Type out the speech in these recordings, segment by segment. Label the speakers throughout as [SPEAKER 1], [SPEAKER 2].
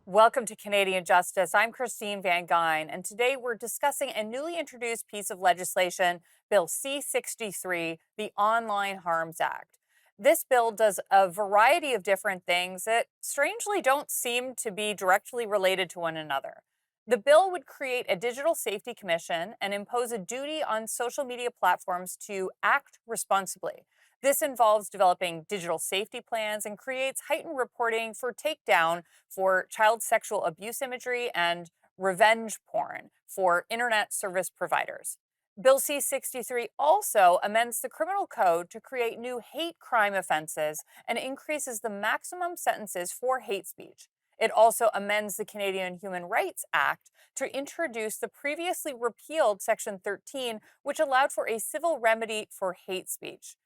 [SPEAKER 1] Welcome to Canadian Justice. I'm Christine Van Gyn, and today we're discussing a newly introduced piece of legislation, Bill C-63, the Online Harms Act. This bill does a variety of different things that strangely don't seem to be directly related to one another. The bill would create a digital safety commission and impose a duty on social media platforms to act responsibly. This involves developing digital safety plans and creates heightened reporting for takedown for child sexual abuse imagery and revenge porn for internet service providers. Bill C-63 also amends the criminal code to create new hate crime offenses and increases the maximum sentences for hate speech. It also amends the Canadian Human Rights Act to introduce the previously repealed Section 13, which allowed for a civil remedy for hate speech.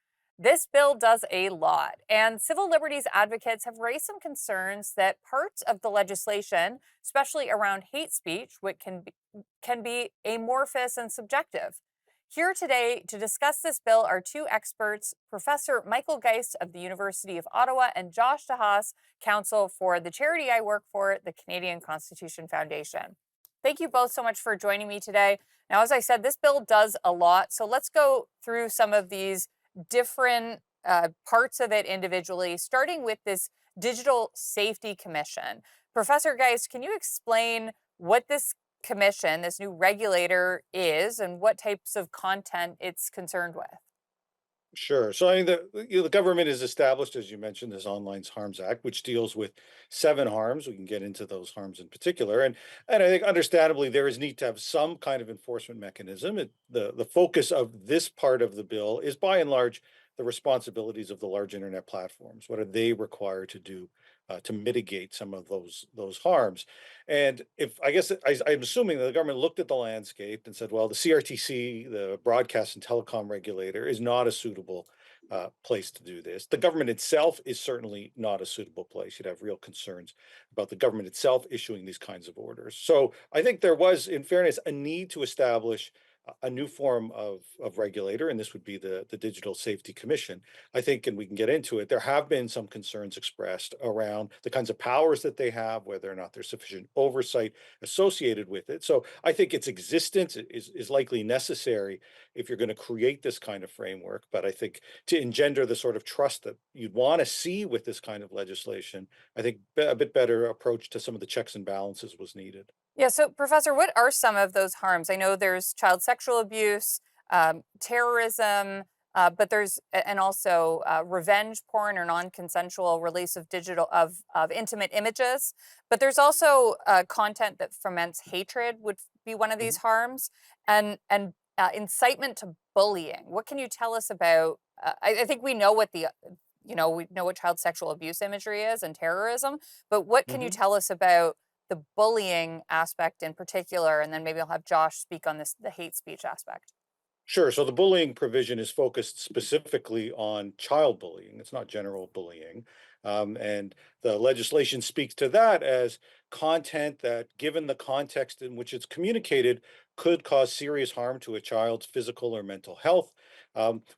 [SPEAKER 1] This bill does a lot, and civil liberties advocates have raised some concerns that parts of the legislation, especially around hate speech, which can be amorphous and subjective. Here today to discuss this bill are two experts, Professor Michael Geist of the University of Ottawa and Josh Dehaas, counsel for the charity I work for, the Canadian Constitution Foundation. Thank you both so much for joining me today. Now, as I said, this bill does a lot, so let's go through some of these different parts of it individually, starting with this Digital Safety Commission. Professor Geist, can you explain what this commission, this new regulator, is and what types of content it's concerned with?
[SPEAKER 2] Sure. So I mean, the government has established, as you mentioned, this Online Harms Act, which deals with seven harms. We can get into those harms in particular, and I think understandably there is need to have some kind of enforcement mechanism. The focus of this part of the bill is by and large the responsibilities of the large internet platforms. What are they required to do to mitigate some of those harms? And if I guess I'm assuming that the government looked at the landscape and said, well, the CRTC, the Broadcast and Telecom Regulator, is not a suitable place to do this. The government itself is certainly not a suitable place. You'd have real concerns about the government itself issuing these kinds of orders. So I think there was, in fairness, a need to establish a new form of regulator, and this would be the Digital Safety Commission. I think, and we can get into it, there have been some concerns expressed around the kinds of powers that they have, whether or not there's sufficient oversight associated with it. So I think its existence is likely necessary if you're going to create this kind of framework. But I think to engender the sort of trust that you'd want to see with this kind of legislation, I think a bit better approach to some of the checks and balances was needed.
[SPEAKER 1] Yeah, so Professor, what are some of those harms? I know there's child sexual abuse, terrorism, but and also revenge porn or non-consensual release of of intimate images. But there's also content that foments hatred would be one of these
[SPEAKER 2] Mhm.
[SPEAKER 1] harms, and incitement to bullying. What can you tell us about? I think we know what we know what child sexual abuse imagery is and terrorism, but what can you
[SPEAKER 2] Mhm.
[SPEAKER 1] tell us about the bullying aspect in particular? And then maybe I'll have Josh speak on the hate speech aspect.
[SPEAKER 2] Sure. So the bullying provision is focused specifically on child bullying. It's not general bullying. And the legislation speaks to that as content that, given the context in which it's communicated, could cause serious harm to a child's physical or mental health,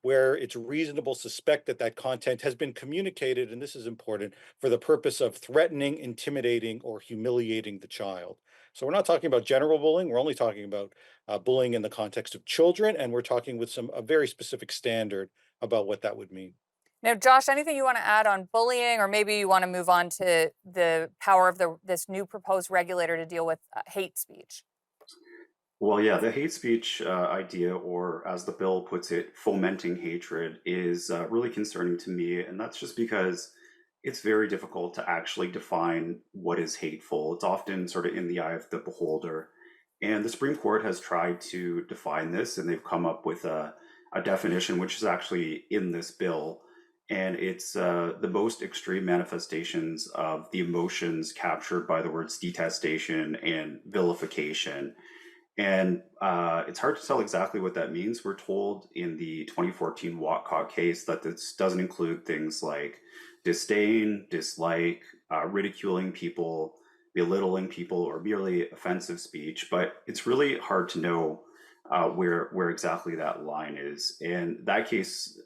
[SPEAKER 2] where it's reasonable to suspect that that content has been communicated, and this is important, for the purpose of threatening, intimidating, or humiliating the child. So we're not talking about general bullying. We're only talking about bullying in the context of children, and we're talking with a very specific standard about what that would mean.
[SPEAKER 1] Now, Josh, anything you want to add on bullying, or maybe you want to move on to the power of this new proposed regulator to deal with hate speech?
[SPEAKER 3] Well, yeah, the hate speech idea, or as the bill puts it, fomenting hatred, is really concerning to me. And that's just because it's very difficult to actually define what is hateful. It's often sort of in the eye of the beholder. And the Supreme Court has tried to define this, and they've come up with a definition which is actually in this bill. And it's the most extreme manifestations of the emotions captured by the words detestation and vilification. And it's hard to tell exactly what that means. We're told in the 2014 Watcott case that this doesn't include things like disdain, dislike, ridiculing people, belittling people, or merely offensive speech. But it's really hard to know where exactly that line is. And that case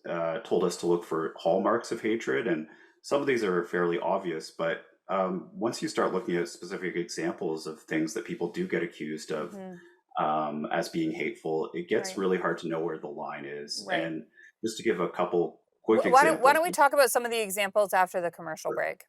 [SPEAKER 3] told us to look for hallmarks of hatred, and some of these are fairly obvious, but once you start looking at specific examples of things that people do get accused of
[SPEAKER 1] Hmm.
[SPEAKER 3] as being hateful, it gets
[SPEAKER 1] Right.
[SPEAKER 3] really hard to know where the line is.
[SPEAKER 1] Right.
[SPEAKER 3] And just to give a couple quick
[SPEAKER 1] Why don't
[SPEAKER 3] examples,
[SPEAKER 1] we talk about some of the examples after the commercial break?